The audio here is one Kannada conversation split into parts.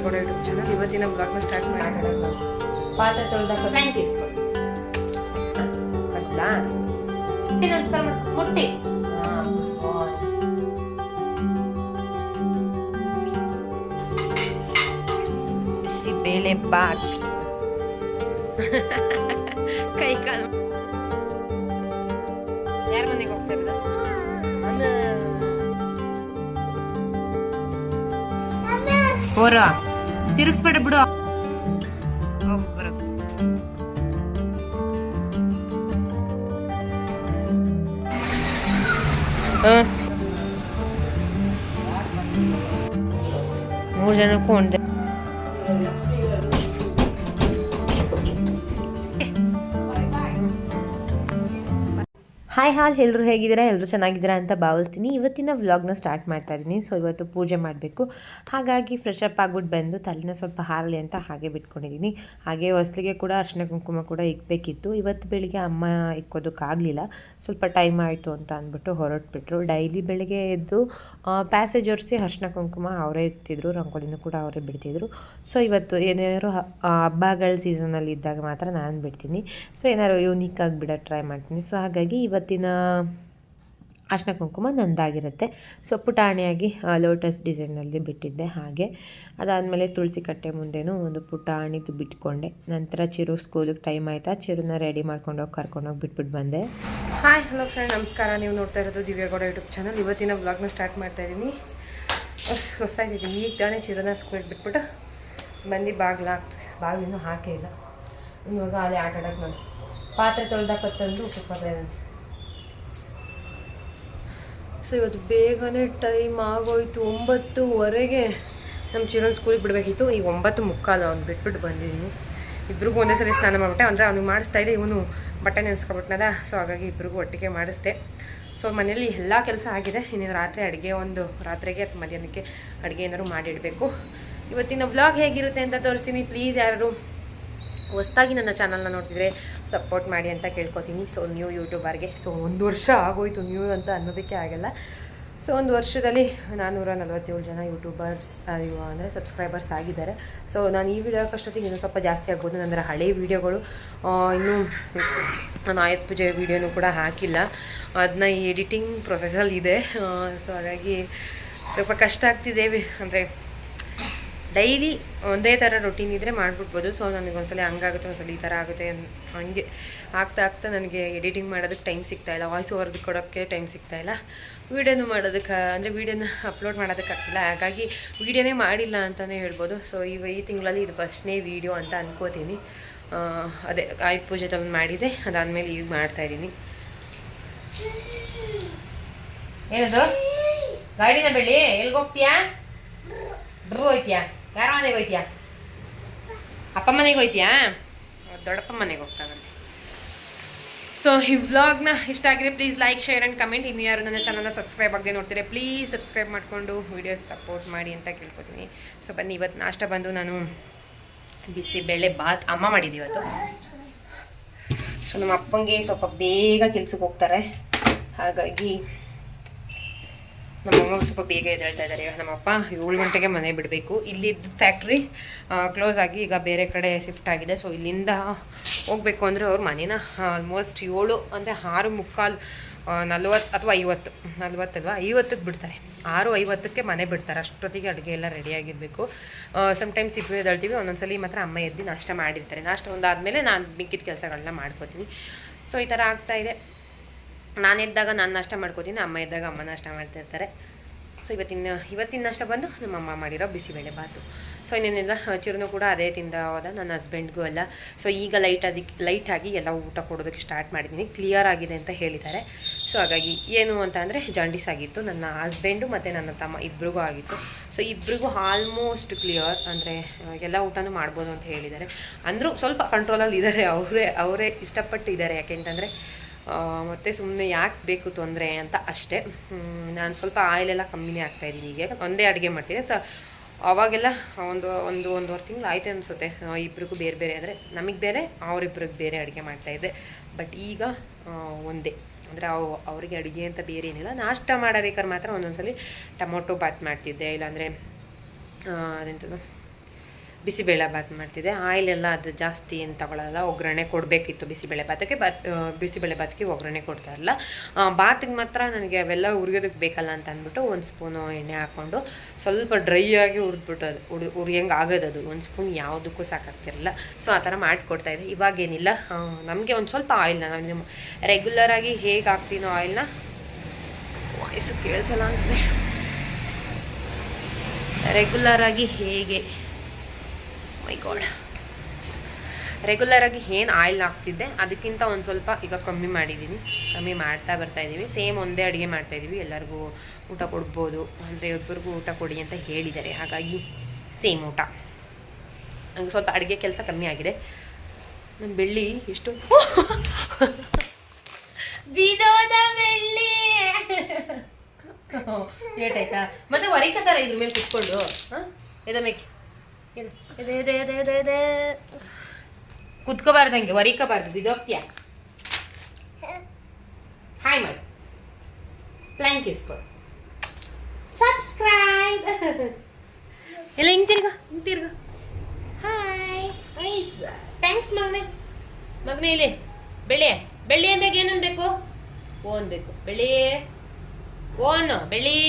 ದಿವ್ಯಗೌಡ ಯೂಟ್ಯೂಬ್ ಚಾನಲ್. ಇವತ್ತಿನ ಬ್ಲಾಗ್ನ ಸ್ಟಾರ್ಟ್ ಮಾಡೋಣ. ಪಾತ್ರೆ ತೊಳೆದಾಕ ಥ್ಯಾಂಕ್ ಯು ನಮಸ್ಕಾರ ಮುಟ್ಟಿ ಬಿಸಿ ಬೇಳೆ ಬಾತ್ ಕೈ ಕಾಲು ಯಾರ ಮನೆಗೆ ಹೋಗ್ತಾ ಇರೋದು? ಹೋರ ತಿರುಗಿಸ್ಬೇಡ ಬಿಡು. ಮೂರು ಜನಕ್ಕೂ ಒಂದೇ. ಹಾಯ್ ಎಲ್ಲರೂ ಹೇಗಿದ್ದೀರಾ? ಎಲ್ಲರೂ ಚೆನ್ನಾಗಿದ್ದೀರಾ ಅಂತ ಭಾವಿಸ್ತೀನಿ. ಇವತ್ತಿನ ವ್ಲಾಗ್ನ ಸ್ಟಾರ್ಟ್ ಮಾಡ್ತಾ ಇದ್ದೀನಿ. ಸೊ ಇವತ್ತು ಪೂಜೆ ಮಾಡಬೇಕು, ಹಾಗಾಗಿ ಫ್ರೆಶ್ ಅಪ್ ಆಗ್ಬಿಟ್ಟು ಬಂದು ತಲೆನ ಸ್ವಲ್ಪ ಹಾರಲಿ ಅಂತ ಹಾಗೆ ಬಿಟ್ಕೊಂಡಿದ್ದೀನಿ. ಹಾಗೆ ಹೊಸ್ಲಿಗೆ ಕೂಡ ಅರಿಶಿನ ಕುಂಕುಮ ಕೂಡ ಇಕ್ಬೇಕಿತ್ತು. ಇವತ್ತು ಬೆಳಿಗ್ಗೆ ಅಮ್ಮ ಇಕ್ಕೋದಕ್ಕಾಗಲಿಲ್ಲ, ಸ್ವಲ್ಪ ಟೈಮ್ ಆಯಿತು ಅಂತ ಅಂದ್ಬಿಟ್ಟು ಹೊರಟ್ಬಿಟ್ರು. ಡೈಲಿ ಬೆಳಿಗ್ಗೆ ಎದ್ದು ಪ್ಯಾಸೇಜ್ ಒರೆಸಿ ಅರಿಶಿನ ಕುಂಕುಮ ಅವರೇ ಇಕ್ತಿದ್ರು, ರಂಗೋಲಿನೂ ಕೂಡ ಅವರೇ ಬಿಡ್ತಿದ್ರು. ಸೊ ಇವತ್ತು ಏನಾದ್ರು ಹಬ್ಬಗಳ ಸೀಸನಲ್ಲಿ ಇದ್ದಾಗ ಮಾತ್ರ ನಾನು ಬಿಡ್ತೀನಿ. ಸೊ ಏನಾದ್ರು ಯೂನಿಕ್ಕಾಗಿ ಬಿಡೋದು ಟ್ರೈ ಮಾಡ್ತೀನಿ. ಸೊ ಹಾಗಾಗಿ ಇವತ್ತಿನ ಅರಿಶಿನ ಕುಂಕುಮ ನಂದಾಗಿರುತ್ತೆ. ಸೊ ಪುಟಾಣಿಯಾಗಿ ಲೋಟಸ್ ಡಿಸೈನಲ್ಲಿ ಬಿಟ್ಟಿದ್ದೆ. ಹಾಗೆ ಅದಾದಮೇಲೆ ತುಳಸಿ ಕಟ್ಟೆ ಮುಂದೆನೂ ಒಂದು ಪುಟಾಣಿದು ಬಿಟ್ಕೊಂಡೆ. ನಂತರ ಚಿರು ಸ್ಕೂಲಿಗೆ ಟೈಮ್ ಆಯಿತಾ, ಚಿರುನ ರೆಡಿ ಮಾಡ್ಕೊಂಡೋಗಿ ಕರ್ಕೊಂಡೋಗಿ ಬಿಟ್ಬಿಟ್ಟು ಬಂದೆ. ಹಾಯ್ ಹಲೋ ಫ್ರೆಂಡ್, ನಮಸ್ಕಾರ. ನೀವು ನೋಡ್ತಾ ಇರೋದು ದಿವ್ಯಗೌಡ ಯೂಟ್ಯೂಬ್ ಚಾನಲ್. ಇವತ್ತಿನ ವ್ಲಾಗ್ನ ಸ್ಟಾರ್ಟ್ ಮಾಡ್ತಾಯಿದ್ದೀನಿ. ಹೊಸ್ತಾಗಿದ್ದೀನಿ. ಈಗ ತಾನೇ ಚಿರುನ ಸ್ಕೂಲಿಗೆ ಬಿಟ್ಬಿಟ್ಟು ಬಂದು ಬಾಗಿಲಿನೂ ಹಾಕೇ ಇಲ್ಲ. ಇವಾಗ ಅಲ್ಲೇ ಆಟ ಆಡೋಕ್ಕೆ ನಾನು ಪಾತ್ರೆ ತೊಳೆದಾಕತ್ತಂದು ಉಪ್ಪು. ಸೊ ಇವತ್ತು ಬೇಗನೆ ಟೈಮ್ ಆಗೋಯ್ತು. 9:15 ನಮ್ಮ ಚಿರೋನ್ ಸ್ಕೂಲಿಗೆ ಬಿಡಬೇಕಿತ್ತು. ಈಗ 9:45 ಅವ್ನು ಬಿಟ್ಬಿಟ್ಟು ಬಂದಿದ್ದೀನಿ. ಇಬ್ರಿಗೂ ಒಂದೇ ಸಲ ಸ್ನಾನ ಮಾಡಿಬಿಟ್ಟೆ. ಅಂದರೆ ಅವ್ನಿಗೆ ಮಾಡಿಸ್ತಾ ಇದೆ, ಇವನು ಬಟ್ಟೆ ನೆನೆಸ್ಕೊಬಿಟ್ನಲ್ಲ. ಸೊ ಹಾಗಾಗಿ ಇಬ್ರಿಗೂ ಒಟ್ಟಿಗೆ ಮಾಡಿಸ್ದೆ. ಸೊ ಮನೇಲಿ ಎಲ್ಲ ಕೆಲಸ ಆಗಿದೆ. ಇನ್ನೇನು ರಾತ್ರಿ ಅಡುಗೆ, ಒಂದು ರಾತ್ರಿಗೆ ಅಥವಾ ಮಧ್ಯಾಹ್ನಕ್ಕೆ ಅಡುಗೆ ಏನಾದ್ರು ಮಾಡಿಡಬೇಕು. ಇವತ್ತಿನ ವ್ಲಾಗ್ ಹೇಗಿರುತ್ತೆ ಅಂತ ತೋರಿಸ್ತೀನಿ. ಪ್ಲೀಸ್ ಯಾರು ಹೊಸ್ದಾಗಿ ನನ್ನ ಚಾನಲ್ನ ನೋಡ್ತಿದ್ರೆ ಸಪೋರ್ಟ್ ಮಾಡಿ ಅಂತ ಕೇಳ್ಕೊತೀನಿ. So new ಯೂಟ್ಯೂಬರ್ಗೆ. ಸೊ 1 ವರ್ಷ ಆಗೋಯ್ತು, ನ್ಯೂ ಅಂತ ಅನ್ನೋದಕ್ಕೆ ಆಗಲ್ಲ. ಸೊ 1 ವರ್ಷದಲ್ಲಿ 447 ಜನ ಯೂಟ್ಯೂಬರ್ಸ್ ಅಂದರೆ ಸಬ್ಸ್ಕ್ರೈಬರ್ಸ್ ಆಗಿದ್ದಾರೆ. ಸೊ ನಾನು ಈ ವಿಡಿಯೋ ಕಷ್ಟೊತ್ತಿಗೆ ಇನ್ನೂ ಸ್ವಲ್ಪ ಜಾಸ್ತಿ ಆಗ್ಬೋದು. ಅಂದರೆ ಹಳೆ ವೀಡಿಯೋಗಳು ಇನ್ನೂ ನಾನು ಆಯುಧ ಪೂಜೆ ವೀಡಿಯೋನೂ ಕೂಡ ಹಾಕಿಲ್ಲ, ಅದನ್ನ ಎಡಿಟಿಂಗ್ ಪ್ರೊಸೆಸಲ್ಲಿ ಇದೆ. ಸೊ ಹಾಗಾಗಿ ಸ್ವಲ್ಪ ಕಷ್ಟ ಆಗ್ತಿದೆ. ಅಂದರೆ ಡೈಲಿ ಒಂದೇ ಥರ ರೊಟೀನ್ ಇದ್ದರೆ ಮಾಡಿಬಿಡ್ಬೋದು. ಸೊ ನನಗೊಂದ್ಸಲ ಹಂಗಾಗುತ್ತೆ, ಒಂದ್ಸಲ ಈ ಥರ ಆಗುತ್ತೆ. ಹಂಗೆ ಆಗ್ತಾ ನನಗೆ ಎಡಿಟಿಂಗ್ ಮಾಡೋದಕ್ಕೆ ಟೈಮ್ ಸಿಗ್ತಾಯಿಲ್ಲ, ವಾಯ್ಸ್ ಓವರ್ದು ಕೊಡೋಕ್ಕೆ ಟೈಮ್ ಸಿಗ್ತಾಯಿಲ್ಲ, ವೀಡಿಯೋನು ಮಾಡೋದಕ್ಕೆ ಅಂದರೆ ವೀಡಿಯೋನ ಅಪ್ಲೋಡ್ ಮಾಡೋದಕ್ಕಾಗ್ತಿಲ್ಲ. ಹಾಗಾಗಿ ವೀಡಿಯೋನೇ ಮಾಡಿಲ್ಲ ಅಂತಲೇ ಹೇಳ್ಬೋದು. ಸೊ ಈ ತಿಂಗಳಲ್ಲಿ ಇದು ಫಸ್ಟ್ನೇ ವೀಡಿಯೋ ಅಂತ ಅನ್ಕೋತೀನಿ. ಅದೇ ಆಯುಧ ಪೂಜೆ ತಂದು ಮಾಡಿದೆ, ಅದಾದಮೇಲೆ ಈಗ ಮಾಡ್ತಾಯಿದ್ದೀನಿ. ಏನದು ಗಾಡಿನ ಬೆಳ್ಳಿ ಎಲ್ಲಿಗೆ ಹೋಗ್ತೀಯಾ? ಹೋಯ್ತೀಯಾ? ಯಾರ ಮನೆಗೆ ಹೋಯ್ತೀಯಾ? ಅಪ್ಪ ಮನೆಗೆ ಹೋಯ್ತೀಯಾ? ದೊಡ್ಡಪ್ಪ ಮನೆಗೆ ಹೋಗ್ತಾನಂತೆ. ಸೊ ಈ ವ್ಲಾಗ್ನ ಇಷ್ಟ ಆಗಿದೆ please like, share and comment. ಇನ್ನು ಯಾರು ನನ್ನ ಚಾನಲ್ನ ಸಬ್ಸ್ಕ್ರೈಬ್ ಆಗದೆ ನೋಡ್ತೀರಾ ಪ್ಲೀಸ್ ಸಬ್ಸ್ಕ್ರೈಬ್ ಮಾಡಿಕೊಂಡು ವೀಡಿಯೋಸ್ ಸಪೋರ್ಟ್ ಮಾಡಿ ಅಂತ ಕೇಳ್ಕೊತೀನಿ. ಸೊ ಬನ್ನಿ, ಇವತ್ತು ನಾಷ್ಟ ಬಂದು ನಾನು ಬಿಸಿ ಬೇಳೆ ಬಾತ್ ಅಮ್ಮ ಮಾಡಿದ್ದೀವಿ ಇವತ್ತು. ಸೊ ನಮ್ಮ ಅಪ್ಪಂಗೆ ಸ್ವಲ್ಪ ಬೇಗ ಕೆಲ್ಸಕ್ಕೆ ಹೋಗ್ತಾರೆ, ಹಾಗಾಗಿ ನಮ್ಮಮ್ಮ ಸ್ವಲ್ಪ ಬೇಗ ಎದ್ದೇಳ್ತಾ ಇದ್ದಾರೆ. ನಮ್ಮಪ್ಪ 7 ಗಂಟೆಗೆ ಮನೆ ಬಿಡಬೇಕು. ಇಲ್ಲಿದ್ದ ಫ್ಯಾಕ್ಟ್ರಿ ಕ್ಲೋಸ್ ಆಗಿ ಈಗ ಬೇರೆ ಕಡೆ ಶಿಫ್ಟ್ ಆಗಿದೆ. ಸೊ ಇಲ್ಲಿಂದ ಹೋಗಬೇಕು ಅಂದರೆ ಅವ್ರ ಮನೇನ ಆಲ್ಮೋಸ್ಟ್ 7 ಅಂದರೆ 6:45 40 ಅಥವಾ 50 40 ಅಲ್ವಾ 50ಕ್ಕೆ ಬಿಡ್ತಾರೆ. 6:50ಕ್ಕೆ ಮನೆ ಬಿಡ್ತಾರೆ. ಅಷ್ಟೊತ್ತಿಗೆ ಅಡುಗೆ ಎಲ್ಲ ರೆಡಿಯಾಗಿರಬೇಕು. ಸಮ್ಟೈಮ್ಸ್ ಇಬ್ಬರು ಎದ್ದೇಳ್ತೀವಿ, ಒಂದೊಂದ್ಸಲಿ ಮಾತ್ರ ಅಮ್ಮ ಎದ್ದು ನಾಷ್ಟ ಮಾಡಿರ್ತಾರೆ. ನಾಷ್ಟ ಒಂದಾದಮೇಲೆ ನಾನು ಮಿಕ್ಕಿದ ಕೆಲಸಗಳನ್ನ ಮಾಡ್ಕೋತೀನಿ. ಸೊ ಈ ಥರ ಆಗ್ತಾಯಿದೆ. ನಾನು ಎದ್ದಾಗ ನಾನು ನಾಷ್ಟ ಮಾಡ್ಕೋತೀನಿ, ಅಮ್ಮ ಎದ್ದಾಗ ಅಮ್ಮ ನಾಷ್ಟ ಮಾಡ್ತಿರ್ತಾರೆ. ಸೊ ಇವತ್ತಿನ ನಾಷ್ಟ ಬಂದು ನಮ್ಮಮ್ಮ ಮಾಡಿರೋ ಬಿಸಿಬೇಳೆ ಬಾತು. ಸೊ ಇನ್ನೇನೆಲ್ಲ ಚಿರುನು ಕೂಡ ಅದೇ ತಿಂದ ಹೋದ, ನನ್ನ ಹಸ್ಬೆಂಡ್ಗೂ ಎಲ್ಲ. ಸೊ ಈಗ ಲೈಟಾಗಿ ಎಲ್ಲ ಊಟ ಕೊಡೋದಕ್ಕೆ ಸ್ಟಾರ್ಟ್ ಮಾಡಿದ್ದೀನಿ. ಕ್ಲಿಯರ್ ಆಗಿದೆ ಅಂತ ಹೇಳಿದ್ದಾರೆ. ಸೊ ಹಾಗಾಗಿ ಏನು ಅಂತ ಅಂದರೆ ಜಾಂಡೀಸ್ ಆಗಿತ್ತು, ನನ್ನ ಹಸ್ಬೆಂಡು ಮತ್ತು ನನ್ನ ತಮ್ಮ ಇಬ್ರಿಗೂ ಆಗಿತ್ತು. ಸೊ ಇಬ್ರಿಗೂ ಆಲ್ಮೋಸ್ಟ್ ಕ್ಲಿಯರ್, ಅಂದರೆ ಎಲ್ಲ ಊಟನೂ ಮಾಡ್ಬೋದು ಅಂತ ಹೇಳಿದ್ದಾರೆ. ಅಂದರೂ ಸ್ವಲ್ಪ ಕಂಟ್ರೋಲಲ್ಲಿ ಇದ್ದಾರೆ, ಅವರೇ ಇಷ್ಟಪಟ್ಟು ಇದ್ದಾರೆ. ಯಾಕೆಂತಂದರೆ ಮತ್ತು ಸುಮ್ಮನೆ ಯಾಕೆ ಬೇಕು ತೊಂದರೆ ಅಂತ ಅಷ್ಟೇ. ನಾನು ಸ್ವಲ್ಪ ಆಯಿಲೆಲ್ಲ ಕಮ್ಮಿನೇ ಆಗ್ತಾಯಿದ್ದೀನಿ. ಈಗ ಒಂದೇ ಅಡುಗೆ ಮಾಡ್ತಿದ್ದೆ. ಸೊ ಅವಾಗೆಲ್ಲ ಒಂದೂವರೆ ತಿಂಗಳು ಆಯ್ತು ಅನಿಸುತ್ತೆ. ಇಬ್ಬರಿಗೂ ಬೇರೆ ಬೇರೆ, ಅಂದರೆ ನಮಗೆ ಬೇರೆ ಅವರಿಬ್ರಿಗೆ ಬೇರೆ ಅಡುಗೆ ಮಾಡ್ತಾಯಿದ್ದೆ. ಬಟ್ ಈಗ ಒಂದೇ, ಅಂದರೆ ಅವರಿಗೆ ಅಡುಗೆ ಅಂತ ಬೇರೆ ಏನಿಲ್ಲ. ನಾಷ್ಟ ಮಾಡಬೇಕಾದ್ರೆ ಮಾತ್ರ ಒಂದೊಂದ್ಸಲಿ ಟೊಮೊಟೊ ಬಾತ್ ಮಾಡ್ತಿದ್ದೆ, ಇಲ್ಲಾಂದರೆ ಅದೆಂಥದ್ದು ಬಿಸಿಬೇಳೆಭಾತ್ ಮಾಡ್ತಿದ್ದೆ. ಆಯಿಲೆಲ್ಲ ಅದು ಜಾಸ್ತಿ ಏನು ತಗೊಳ್ಳಲ್ಲ. ಒಗ್ಗರಣೆ ಕೊಡಬೇಕಿತ್ತು ಬಿಸಿಬೇಳೆಭಾತಕ್ಕೆ. ಬಿಸಿಬೇಳೆಭಾತಿಗೆ ಒಗ್ಗರಣೆ ಕೊಡ್ತಾ ಇರಲ್ಲ. ಬಾತಿಗೆ ಮಾತ್ರ ನನಗೆ ಅವೆಲ್ಲ ಹುರಿಯೋದಕ್ಕೆ ಬೇಕಲ್ಲ ಅಂತ ಅಂದ್ಬಿಟ್ಟು 1 ಸ್ಪೂನು ಎಣ್ಣೆ ಹಾಕ್ಕೊಂಡು ಸ್ವಲ್ಪ ಡ್ರೈ ಆಗಿ ಹುರಿದ್ಬಿಟ್ಟು ಅದು ಹುರಿಯಂಗೆ ಆಗೋದದು 1 ಸ್ಪೂನ್ ಯಾವುದಕ್ಕೂ ಸಾಕಾಗ್ತಿರಲ್ಲ. ಸೊ ಆ ಥರ ಮಾಡಿಕೊಡ್ತಾಯಿದ್ದೆ. ಇವಾಗೇನಿಲ್ಲ, ನಮಗೆ ಒಂದು ಸ್ವಲ್ಪ ಆಯಿಲ್ನ ನಾನು ರೆಗ್ಯುಲರಾಗಿ ಹೇಗೆ ಹಾಕ್ತೀನೋ ಆಯಿಲ್ನ, ವಾಯ್ಸು ಕೇಳಿಸಲ್ಲ ಅನಿಸಿದೆ, ರೆಗ್ಯುಲರಾಗಿ ಹೇಗೆ ಮೈ ಗಾಡ್ ರೆಗ್ಯುಲರಾಗಿ ಏನು ಆಯಿಲ್ ಹಾಕ್ತಿದ್ದೆ ಅದಕ್ಕಿಂತ ಒಂದು ಸ್ವಲ್ಪ ಈಗ ಕಮ್ಮಿ ಮಾಡಿದ್ದೀನಿ. ಕಮ್ಮಿ ಮಾಡ್ತಾ ಬರ್ತಾಯಿದ್ದೀವಿ. ಸೇಮ್ ಒಂದೇ ಅಡುಗೆ ಮಾಡ್ತಾಯಿದ್ದೀವಿ. ಎಲ್ಲರಿಗೂ ಊಟ ಕೊಡ್ಬೋದು ಅಂದರೆ ಇಬ್ಬರಿಗೂ ಊಟ ಕೊಡಿ ಅಂತ ಹೇಳಿದ್ದಾರೆ. ಹಾಗಾಗಿ ಸೇಮ್ ಊಟ. ಹಂಗೆ ಸ್ವಲ್ಪ ಅಡುಗೆ ಕೆಲಸ ಕಮ್ಮಿ ಆಗಿದೆ. ನಮ್ಮ ಬೆಳ್ಳಿ ಎಷ್ಟು ಬಿದೋದ ಬೆಳ್ಳಿ ಏಟಾಯ್ತಾ ಮತ್ತೆ ಹೊರಿಕತ್ತಾರ ಇದ್ರ ಮೇಲೆ ಕುತ್ಕೊಂಡು. ಎದ ಮೇಕೆ ಕುತ್ಕೋಬಾರ್ದಂಗೆ, ಹೊರಿಕೋಬಾರ್ದು, ಬಿದೋಗ್ತೀಯ. ಹಾಯ್ ಮಾಡಿ, ಪ್ಲ್ಯಾಂಕ್ ಇಸ್ಕೊ, ಸಬ್ಸ್ಕ್ರೈಬ್ ಎಲ್ಲ ಹಿಂಗೆ ತಿರ್ಗ ಹಾಯ್ ಥ್ಯಾಂಕ್ಸ್ ಮಗನೇ ಇಲ್ಲಿ ಬೆಳ್ಳಿ ಅಂದಾಗ ಏನನ್ ಬೇಕು? ಓನ್ ಬೇಕು. ಬೆಳ್ಳಿ ಓನು ಬೆಳ್ಳಿ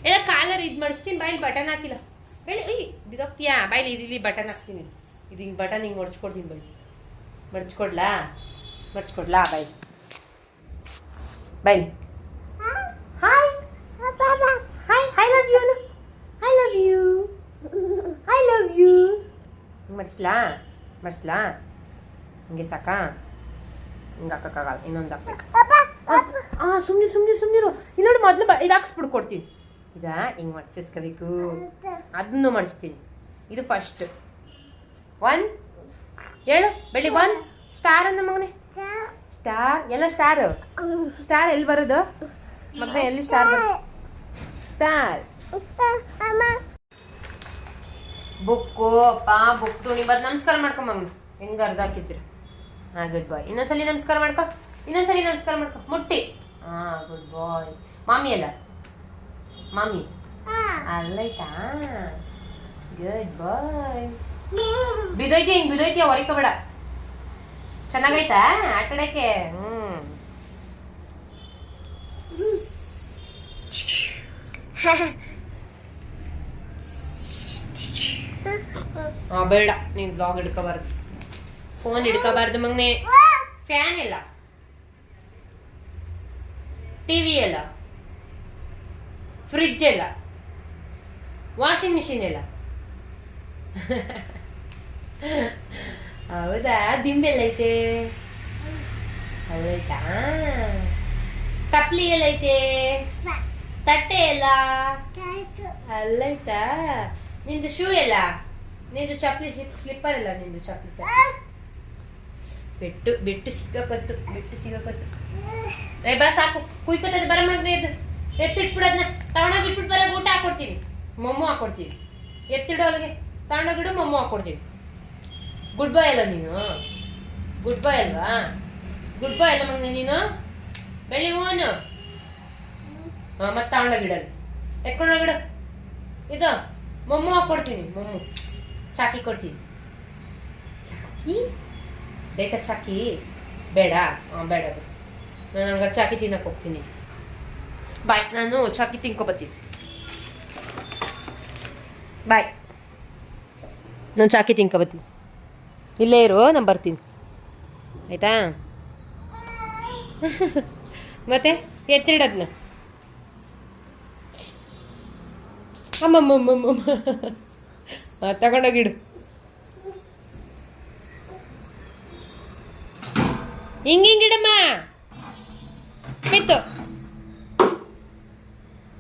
ಎಲ್ಲ ಕಾಲರ್ ಇದು ಮಾಡಿಸ್ತೀನಿ. ಬಾಯಲ್ಲಿ ಬಟನ್ ಹಾಕಿಲ್ಲ. ಬೆಳ್ಳಿ ಬಿದೋಗ್ತೀಯಾ? ಬಾಯಲ್ಲಿ ಇಲ್ಲಿ ಬಟನ್ ಹಾಕ್ತೀನಿ. ಇದು ಹಿಂಗೆ ಬಟನ್ ಹಿಂಗೆ ಹೊಡ್ಸ್ಕೊಡ್ತೀನಿ. ಮಡ್ಚ್ಕೊಡ್ಲಾ bye hi hi I love you ಮಾಡಿಸ್ಲಾ ಹಿಂಗೆ ಸಾಕಾ? ಹಿಂಗೆ ಹಾಕೋಕ್ಕಾಗಲ್ಲ, ಇನ್ನೊಂದು ಹಾಕ್ಬೇಕು. ಸುಮ್ಮನಿರು. ಇಲ್ಲಿ ನೋಡಿ, ಮೊದಲು ಇದು ಹಾಕ್ಸ್ಬಿಟ್ಟು ಕೊಡ್ತೀನಿ. ಇದಾ ಹಿಂಗೆ ಮಡ್ಚಿಸ್ಕೋಬೇಕು. ಅದನ್ನು ಮಾಡಿಸ್ತೀನಿ. ಇದು ಫಸ್ಟ್ 1 ಹೇಳು ಬೆಳ್ಳಿ 1 ಸ್ಟಾರ್ ಅಂದ ಮಗನೇ. ಸ್ಟಾರ್ ಎಲ್ಲ ಸ್ಟಾರ್ ಎಲ್ಲಿ ಬರೋದು ಮಗನೇ? ಎಲ್ಲಿ ಸ್ಟಾರ್ ಸ್ಟಾರ್ ಬುಕ್ಕು ಬುಕ್ ಟೂಣಿ ಬರ್ ನಮಸ್ಕಾರ ಮಾಡ್ಕೊಂಬಂಗ ಹೆಂಗೆ ಅರ್ಧ ಹಾಕಿದ್ರಿ. ಗುಡ್ ಬಾಯ್. ಇನ್ನೊಂದ್ಸಲಿ ನಮಸ್ಕಾರ ಮಾಡ್ಕೊ. ಮುಟ್ಟಿ. ಗುಡ್ ಬಾಯ್. ಮಾಮಿ ಅಲ್ಲೈತಾ? ಗುಡ್ ಬಾಯ್. ಬಿದೋಯ್ತಿ ಹೊರಿಕೋಬೇಡ. ಚೆನ್ನಾಗೈತಾ ಆಟಾಡಕ್ಕೆ? ಬೇಡ, ನೀನು ಬ್ಲಾಗ್ ಹಿಡ್ಕೋಬಾರ್ದು, ಫೋನ್ ಹಿಡ್ಕೋಬಾರ್ದು ಮಗನೇ. ಫ್ಯಾನ್ ಇಲ್ಲ, ಟಿವಿ ಇಲ್ಲ, ಫ್ರಿಡ್ಜ್ ಇಲ್ಲ, ವಾಷಿಂಗ್ ಮಿಷಿನ್ ಇಲ್ಲ. ಹೌದಾ? ದಿಂಬೆಲ್ಲೈತೆ? ಅಲ್ಲೈತಾ? ತಪ್ಲಿ ಎಲ್ಲೈತೆ? ತಟ್ಟೆ ಎಲ್ಲ ಅಲ್ಲೈತಾ? ನಿಂದು ಶೂ ಎಲ್ಲ? ನಿಂದು ಚಪ್ಪಲಿ ಸ್ಲಿಪ್ಪರ್ ಎಲ್ಲ? ನಿಂದು ಚಪ್ಪಲಿ ಬೆಟ್ಟು ಸಿಕ್ಕತ್ತು. ಬಾ ಸಾಕು, ಕುಯ್ಕೋತದ ಬರ ಮಗನೇ. ಎತ್ತಿಟ್ಬಿಡೋದನ್ನ ತಗೊಂಡೋಗಿ ಇಟ್ಬಿಟ್ಟು ಬರೋ ಊಟ ಹಾಕೊಡ್ತೀನಿ, ಮೊಮ್ಮು ಹಾಕೊಡ್ತೀವಿ. ಎತ್ತಿಡೋ ಅಲ್ಲಿಗೆ ತಗೊಂಡೋಗಿಡು, ಮೊಮ್ಮು ಹಾಕೊಡ್ತೀವಿ. ಗುಡ್ ಬಾಯ್ ಅಲ್ಲ ನೀನು? ಗುಡ್ ಬಾಯ್ ಅಲ್ವಾ? ಗುಡ್ ಬಾಯ್ ಅಲ್ಲ ಮಗನೇ ನೀನು? ಬೆಳ್ಳಿ ಓನು ಮತ್ತೆ ತಗೊಂಡೋಗಿಡೋದು, ಎತ್ಕೊಂಡೋಗಿಡು. ಇದು ಮೊಮ್ಮು ಹಾಕೊಡ್ತೀನಿ, ಮೊಮ್ಮು ಚಾಕಿ ಕೊಡ್ತೀನಿ. ಚಾಕಿ ಬೇಕಾ? ಚಾಕಿ ಬೇಡ? ಬೇಡ. ನಾನು ಹಂಗ ಚಾಕಿ ತಿನ್ನಕ್ಕೆ ಹೋಗ್ತೀನಿ. ಬಾಯ್, ನಾನು ಚಾಕಿ ತಿನ್ಕೊಬತ್ತೀನಿ. ಬಾಯ್, ನಾನು ಚಾಕಿ ತಿನ್ಕೊಬತ್ತೀನಿ. ಇಲ್ಲೇ ಇರು, ನಾನು ಬರ್ತೀನಿ, ಆಯಿತಾ? ಮತ್ತೆ ಎತ್ತಿಡೋದನ್ನ ತಗೊಂಡೋಗಿಡು. ಹಿಂಗಿಡಮ್ಮ. ಬಿತ್ತು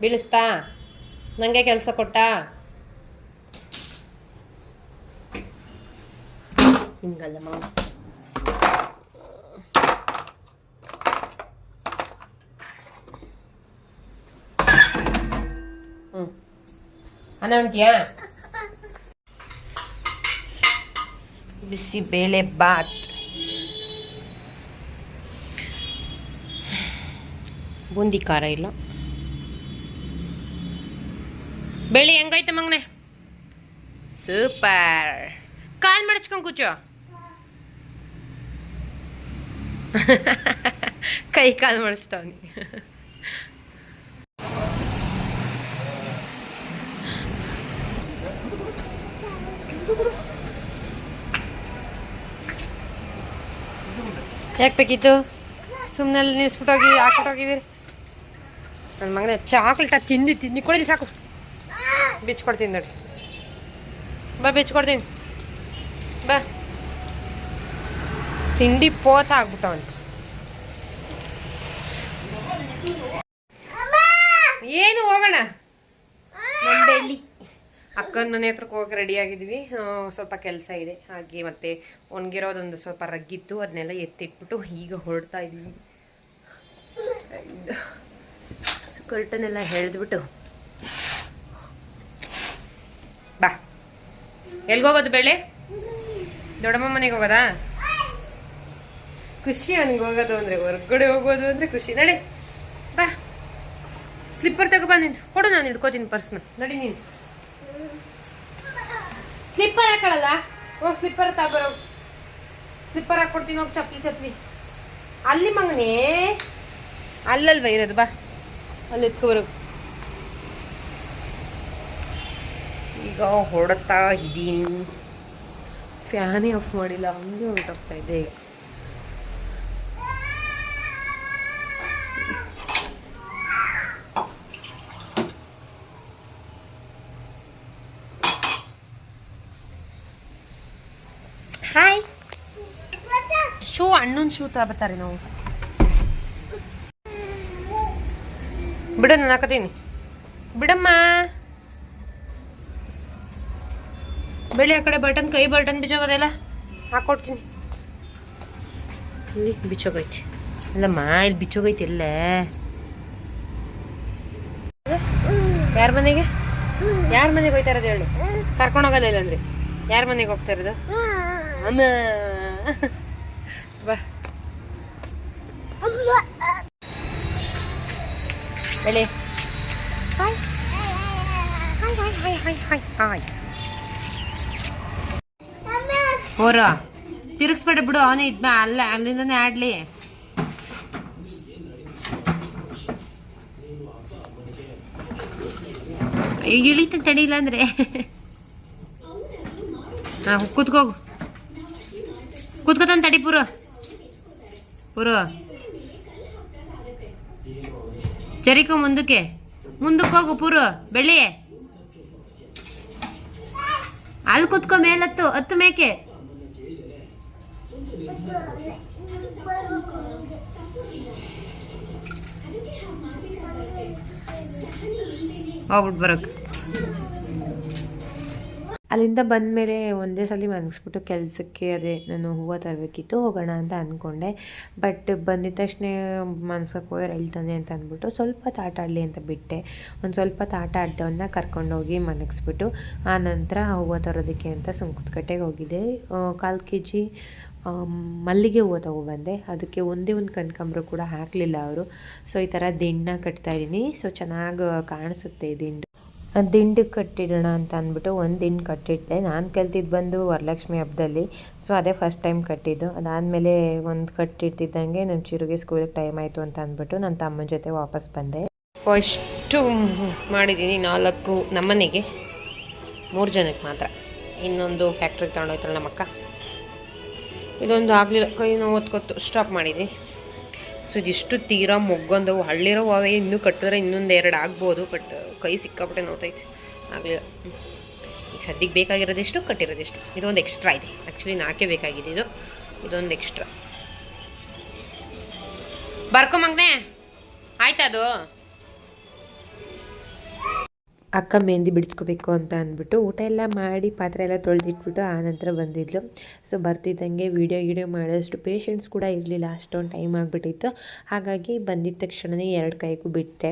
ಬೀಳಿಸ್ತಾ? ನನಗೆ ಕೆಲಸ ಕೊಟ್ಟ? ಹಿಂಗಲ್ಲ ಮಗ. ಅನ್ನ ಉಂಟಿಯಾ? ಬಿಸಿಬೇಳೆ ಬಾತ್. ಬೂಂದಿ ಖಾರ ಇಲ್ಲ. ಬೆಳಿ ಹೆಂಗೈತೆ ಮಗನೆ? ಸೂಪರ್. ಕಾಲ್ ಮಡಚ್ಕೊಂಡು ಕೂಚೋ. ಕೈ ಕಾಲು ಮಡಚ್ತಾವನಿ. ಯಾಕೆ ಬೇಕಿತ್ತು? ಸುಮ್ಮನೆ ನಿಲ್ಸ್ಬಿಟ್ಟೋಗಿ ಹಾಕ್ಬಿಟ್ಟೋಗಿದ್ದೀರಿ. ನನ್ನ ಮಗನ ಚಾಕ್ಲೇಟ ತಿಂದು ಕೊಡಿಲಿ ಸಾಕು. ಬಿಚ್ಕೊಡ್ತೀನಿ ನೋಡಿ. ಬಾ ಬಿಚ್ಕೊಡ್ತೀನಿ. ಬಾ. ತಿಂಡಿ ಪೋತ ಆಗ್ಬಿಟ್ಟವನ್. ಏನು ಹೋಗೋಣ ನಮ್ಮ ಬೆಳ್ಳಿ ಅಕ್ಕನ ಮನೆ ಹತ್ರಕ್ಕೆ ಹೋಗಿ ರೆಡಿ ಆಗಿದ್ವಿ. ಸ್ವಲ್ಪ ಕೆಲಸ ಇದೆ ಹಾಗೆ, ಮತ್ತೆ ಒಣಗಿರೋದೊಂದು ಸ್ವಲ್ಪ ರಗ್ಗಿತ್ತು, ಅದನ್ನೆಲ್ಲ ಎತ್ತಿಟ್ಬಿಟ್ಟು ಈಗ ಹೊರಡ್ತಾ ಇದ್ವಿ. ಕರ್ಟನ್ನೆಲ್ಲ ಎಳೆದ್ಬಿಟ್ಟು ಬಾ. ಎಲ್ಗೋಗೋದು ಬೆಳೆ? ದೊಡ್ಡಮ್ಮ ಮನೆಗೆ ಹೋಗೋದಾ? ಖುಷಿ ಅವನಿಗೆ ಹೋಗೋದು ಅಂದರೆ, ಹೊರಗಡೆ ಹೋಗೋದು ಅಂದರೆ ಖುಷಿ. ನಡೆ ಬಾ. ಸ್ಲಿಪ್ಪರ್ ತಗೊಬಾ ನಿಂದು. ಕೊಡು, ನಾನು ಹಿಡ್ಕೋತೀನಿ ಪರ್ಸ್ನ. ನಡಿ ನೀನು. ಸ್ಲಿಪ್ಪರ್ ಹಾಕೊಳ್ಳಲ್ಲ? ಹೋಗಿ ಸ್ಲಿಪ್ಪರ್ ತಗೊಬರೋ. ಸ್ಲಿಪ್ಪರ್ ಹಾಕ್ಕೊಡ್ತೀನಿ. ಹೋಗಿ ಚಪ್ಪಲಿ ಅಲ್ಲಿ ಮಗನೇ, ಅಲ್ಲಲ್ವ ಇರೋದು. ಬಾ ಅಲ್ಲಿ ಎತ್ಕೊಬರೋ. ಈಗ ಹೊರಡ್ತಾ ಇದ್ದೀನಿ. ಫ್ಯಾನೇ ಆಫ್ ಮಾಡಿಲ್ಲ, ಹಂಗೆ ಹೊರಟೋಗ್ತಾ ಇದೆ. ಹಾಯ್. ಅಣ್ಣನ ಶೂ ತಗೋತಾರೆ ನಾವು. ಬಿಡ, ನಾನು ಹಾಕತೀನಿ. ಬಿಡಮ್ಮ. ಬೆಳಿ ಆ ಕಡೆ ಬಟನ್, ಕೈ ಬಟನ್ ಬಿಚ್ಚೋಗೋದೆಲ್ಲ ಹಾಕ್ಕೊಡ್ತೀನಿ. ಇಲ್ಲಿ ಬಿಚ್ಚೋಗೈತಿ. ಅಲ್ಲಮ್ಮ, ಇಲ್ಲಿ ಬಿಚ್ಚೋಗೈತಿ. ಎಲ್ಲ ಯಾರ ಮನೆಗೆ ಹೋಗ್ತಾ ಇರೋದು ಹೇಳು? ಕರ್ಕೊಂಡು ಹೋಗೋದ ಇಲ್ಲಂದ್ರೆ ಯಾರ ಮನೆಗೆ ಹೋಗ್ತಾ ಇರೋದು? ಅಮ್ಮ ಬಾ. ಬೆಳಿ. Hi hi hi hi hi hi. ಹೋರ ತಿರುಗಿಸ್ಬೇಡ ಬಿಡು. ಅವನೇ ಇದ್ಮ ಅಲ್ಲ, ಅಲ್ಲಿಂದನೇ ಆಡ್ಲಿ. ಇಳಿತ ತಡಿಲ್ಲ ಅಂದ್ರೆ. ಹಾಂ, ಕೂತ್ಕೋತಾನೆ ತಡಿ. ಪೂರ ಚರಿಕೋ, ಮುಂದಕ್ಕೆ ಹೋಗು. ಪೂರ ಬೆಳಿ. ಅಲ್ಲಿ ಕೂತ್ಕೋ. ಹತ್ತು ಮೇಕೆ. ಹೋಗ್ಬಿಟ್ಟು ಬರೋಕೆ. ಅಲ್ಲಿಂದ ಬಂದಮೇಲೆ ಒಂದೇ ಸಲ ಮನಗಿಸ್ಬಿಟ್ಟು ಕೆಲಸಕ್ಕೆ, ಅದೇ ನಾನು ಹೂವು ತರಬೇಕಿತ್ತು, ಹೋಗೋಣ ಅಂತ ಅಂದ್ಕೊಂಡೆ. ಬಟ್ ಬಂದಿದ ತಕ್ಷಣ ಮನ್ಸಕ್ಕೆ ಹೋಗಿ ಹೇಳ್ತಾನೆ ಅಂತ ಅಂದ್ಬಿಟ್ಟು ಸ್ವಲ್ಪ ಆಟ ಆಡಲಿ ಅಂತ ಬಿಟ್ಟೆ. ಒಂದು ಸ್ವಲ್ಪ ಆಟ ಆಡ್ದವನ್ನ ಕರ್ಕೊಂಡೋಗಿ ಮನಗಿಸ್ಬಿಟ್ಟು ಆನಂತರ ಹೂವು ತರೋದಕ್ಕೆ ಅಂತ ಸುಂಕದಕಟ್ಟೆಗೆ ಹೋಗಿದ್ದೆ. 1/4 kg ಮಲ್ಲಿಗೆ ಹೂವು ತೊಗೊಬಂದೆ. ಅದಕ್ಕೆ ಒಂದೇ ಒಂದು ಕನಕಾಂಬರ ಕೂಡ ಹಾಕಲಿಲ್ಲ ಅವರು. ಸೊ ಈ ಥರ ದಿಂಡನ್ನ ಕಟ್ತಾಯಿದ್ದೀನಿ. ಸೊ ಚೆನ್ನಾಗಿ ಕಾಣಿಸುತ್ತೆ ದಿಂಡು ಕಟ್ಟಿಡೋಣ ಅಂತ ಅಂದ್ಬಿಟ್ಟು ಒಂದು ದಿಂಡು ಕಟ್ಟಿಟ್ಟೆ. ನಾನು ಕಲ್ತಿದ್ದು ಬಂದು ವರಲಕ್ಷ್ಮಿ ಹಬ್ಬದಲ್ಲಿ. ಸೊ ಅದೇ ಫಸ್ಟ್ ಟೈಮ್ ಕಟ್ಟಿದ್ದು. ಅದಾದಮೇಲೆ ಒಂದು ಕಟ್ಟಿಡ್ತಿದ್ದಂಗೆ ನಮ್ಮ ಚಿರುಗೆ ಸ್ಕೂಲಿಗೆ ಟೈಮ್ ಆಯಿತು ಅಂತ ಅಂದ್ಬಿಟ್ಟು ನನ್ನ ತಮ್ಮನ ಜೊತೆ ವಾಪಸ್ ಬಂದೆ. ಅಷ್ಟು ಮಾಡಿದ್ದೀನಿ. 4 ನಮ್ಮನೆಗೆ, 3 ಜನಕ್ಕೆ ಮಾತ್ರ. ಇನ್ನೊಂದು ಫ್ಯಾಕ್ಟ್ರಿಗೆ ತಗೊಂಡೋಯ್ತಲ್ಲ ನಮ್ಮಕ್ಕ. ಇದೊಂದು ಆಗಲಿಲ್ಲ, ಕೈ ನೋವು ಹೊತ್ಕೊತ್ತು ಸ್ಟಾಪ್ ಮಾಡಿದ್ದೀನಿ. ಸೊ ಇದಿಷ್ಟು ತೀರಾ ಮೊಗ್ಗೊಂದವು. ಹಳ್ಳಿರೋ ಅವೇ ಇನ್ನೂ ಕಟ್ಟಿದ್ರೆ ಇನ್ನೊಂದು 2 ಆಗ್ಬೋದು. ಬಟ್ ಕೈ ಸಿಕ್ಕಾಪಟ್ಟೆ ನೋತೈತೆ, ಆಗಲಿಲ್ಲ. ಈಗ ಸದ್ಯಕ್ಕೆ ಬೇಕಾಗಿರೋದಿಷ್ಟು, ಕಟ್ಟಿರೋದಿಷ್ಟು. ಇದೊಂದು ಎಕ್ಸ್ಟ್ರಾ ಇದೆ. ಆ್ಯಕ್ಚುಲಿ 4 ಬೇಕಾಗಿದೆ. ಇದೊಂದು ಎಕ್ಸ್ಟ್ರಾ. ಬರ್ಕೊ ಮಗನೇ, ಆಯ್ತಾ? ಅದು ಅಕ್ಕ ಮೆಹಂದಿ ಬಿಡಿಸ್ಕೋಬೇಕು ಅಂತ ಅಂದ್ಬಿಟ್ಟು ಊಟ ಎಲ್ಲ ಮಾಡಿ ಪಾತ್ರೆ ಎಲ್ಲ ತೊಳೆದಿಟ್ಬಿಟ್ಟು ಆನಂತರ ಬಂದಿದ್ಲು. ಸೊ ಬರ್ತಿದ್ದಂಗೆ ವೀಡಿಯೋ ಮಾಡೋಷ್ಟು ಪೇಷನ್ಸ್ ಕೂಡ ಇರಲಿಲ್ಲ, ಅಷ್ಟೊಂದು ಟೈಮ್ ಆಗಿಬಿಟ್ಟಿತ್ತು. ಹಾಗಾಗಿ ಬಂದಿದ್ದ ತಕ್ಷಣವೇ 2 ಕೈಗೂ ಬಿಟ್ಟೆ.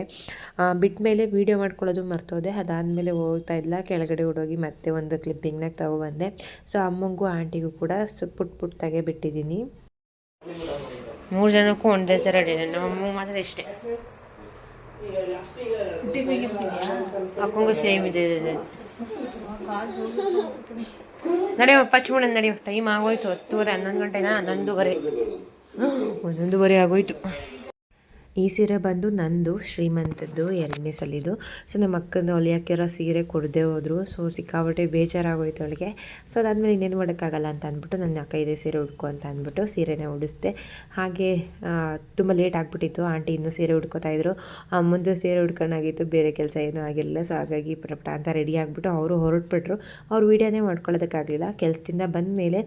ಬಿಟ್ಟ ಮೇಲೆ ವೀಡಿಯೋ ಮಾಡ್ಕೊಳ್ಳೋದು ಮರ್ತೋದೆ. ಅದಾದಮೇಲೆ ಹೋಗ್ತಾ ಇಲ್ಲ, ಕೆಳಗಡೆ ಓಡೋಗಿ ಮತ್ತೆ ಒಂದು ಕ್ಲಿಪ್ಪಿಂಗ್ನಾಗ ತಗೊಬಂದೆ. ಸೊ ಅಮ್ಮಂಗೂ ಆಂಟಿಗೂ ಕೂಡ ಪುಟ್ ತೆಗೆಬಿಟ್ಟಿದ್ದೀನಿ. 3 ಜನಕ್ಕೂ ಒಂದೇ ಥರ ಡಿಸೈನ್. ನಮ್ಮ ಮಾತ್ರ ಇಷ್ಟೇ. ಅಕ್ಕಂಗೂ ಸೇಮ್ ಇದೆ ನಡೆಯಪ್ಪ ಚೂಣ ನಡೆಯೋ ಟೈಮ್ ಆಗೋಯ್ತು 10:30 11 ಗಂಟೆನಾ 11:30 ಆಗೋಯ್ತು. ಈ ಸೀರೆ ಬಂದು ನಂದು ಶ್ರೀಮಂತದ್ದು 2ನೇ ಸಲಿದು. ಸೊ ನಮ್ಮ ಅಕ್ಕನ ಹೊಲಿಯಾಕಿರೋ ಸೀರೆ ಕೊಡದೆ ಹೋದ್ರು. ಸೊ ಸಿಕ್ಕಾಬಟ್ಟೆ ಬೇಜಾರಾಗೋಯ್ತು ಅವಳಿಗೆ. ಸೊ ಅದಾದಮೇಲೆ ಇನ್ನೇನು ಮಾಡೋಕ್ಕಾಗಲ್ಲ ಅಂತ ಅಂದ್ಬಿಟ್ಟು ನನ್ನ ಅಕ್ಕ ಇದೇ ಸೀರೆ ಉಡ್ಕೊ ಅಂತ ಅಂದ್ಬಿಟ್ಟು ಸೀರೆನೇ ಉಡಿಸ್ದೆ. ಹಾಗೆ ತುಂಬ ಲೇಟ್ ಆಗಿಬಿಟ್ಟಿತ್ತು. ಆಂಟಿ ಇನ್ನೂ ಸೀರೆ ಉಡ್ಕೋತಾಯಿದ್ರು. ಮುಂದೆ ಸೀರೆ ಉಡ್ಕೊಂಡಾಗಿತ್ತು, ಬೇರೆ ಕೆಲಸ ಏನೂ ಆಗಿರಲಿಲ್ಲ. ಸೊ ಹಾಗಾಗಿ ಪಟ ಅಂತ ರೆಡಿ ಆಗಿಬಿಟ್ಟು ಅವರು ಹೊರಟ್ಬಿಟ್ರು. ಅವ್ರು ವೀಡಿಯೋನೇ ಮಾಡ್ಕೊಳ್ಳೋದಕ್ಕಾಗಲಿಲ್ಲ. ಕೆಲಸದಿಂದ ಬಂದ ಮೇಲೆ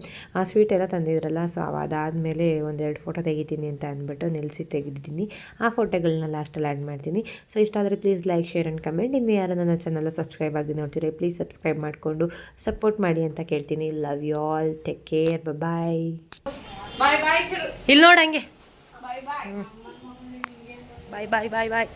ಸ್ವೀಟ್ ಎಲ್ಲ ತಂದಿದ್ರಲ್ಲ. ಸೊ ಅದಾದಮೇಲೆ 1-2 ಫೋಟೋ ತೆಗಿತೀನಿ ಅಂತ ಅಂದ್ಬಿಟ್ಟು ನಿಲ್ಲಿಸಿ ತೆಗೆದಿದ್ದೀನಿ. ಆ ಫೋಟೋಗಳನ್ನ ಲಾಸ್ಟಲ್ಲಿ ಆ್ಯಡ್ ಮಾಡ್ತೀನಿ. ಸೊ ಇಷ್ಟ ಆದರೆ please like, share and comment. ಇನ್ನು ಯಾರು ನನ್ನ ಚಾನಲ್ ಸಬ್ಸ್ಕ್ರೈಬ್ ಆಗದೆ ನೋಡ್ತೀರಿ ಪ್ಲೀಸ್ ಸಬ್ಸ್ಕ್ರೈಬ್ ಮಾಡಿಕೊಂಡು ಸಪೋರ್ಟ್ ಮಾಡಿ ಅಂತ ಕೇಳ್ತೀನಿ. Love you all, take care, bye. ಇಲ್ಲಿ ನೋಡಂಗೆ ಬಾಯ್ ಬಾಯ್ ಬಾಯ್ ಬಾಯ್ ಬಾಯ್.